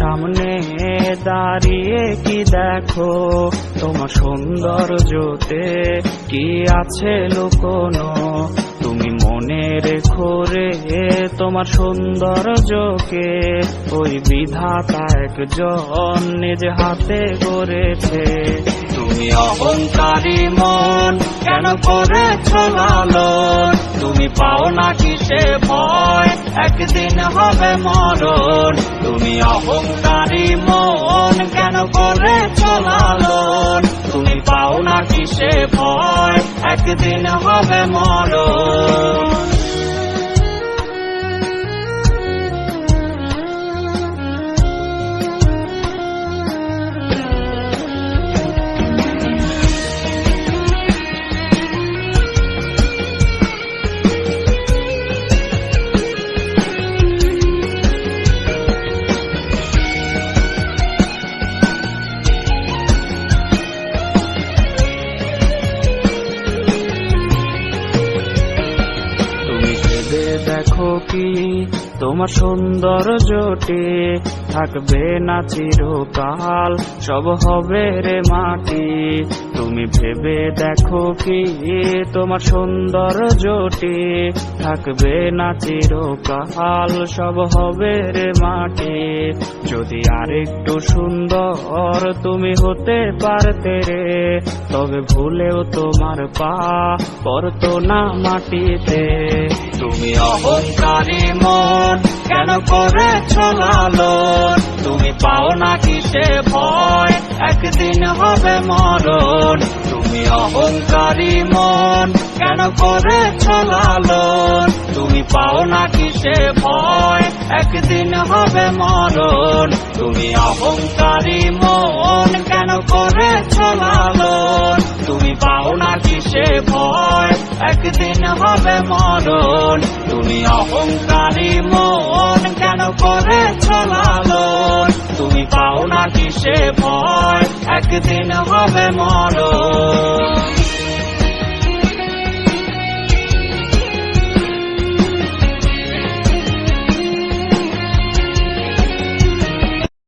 সামনে দাঁড়িয়ে কি দেখো, তোমার সৌন্দর্যতে কি আছে লুকোনো। তুমি মনে রেখো রে তোমার সৌন্দর্যকে, ওই বিধাতা একজন নিজ হাতে গড়েছে। তুমি অহংকারী মন কেন করেছ লালন, তুমি পাও না কিসে ভয় একদিন হবে মরণ। তুমি অহংকারী মন কেন করেছ লালন, তুমি পাও না কিসে ভয় একদিন হবে মরণ। দেখো কি তোমার সৌন্দর্যটি থাকবে না চিরকাল, সব হবে রে মাটি। তুমি ভেবে দেখো কি তোমার সৌন্দর্যটি থাকবে না চিরকাল, সব হবে রে মাটি। যদি আরেকটু সুন্দর তুমি হতে পারতে রে, তবে ভুলেও তোমার পা পড়তো না মাটিতে। তুমি অহংকারী মন কেন করেছ লালন, তুমি পাও না কিসে ভয় একদিন হবে মরণ। তুমি অহংকারী মন কেন করেছ লালন, তুমি পাও না কিসে ভয় একদিন হবে মরণ। তুমি অহংকারী মন কেন করেছ লালন, তুমি পাও না কিসে ভয় একদিন হবে মরণ। তুমি অহংকারী মন কেন করেছ লালন, তুমি পাও না কিসে ভয় একদিন হবে মরণ।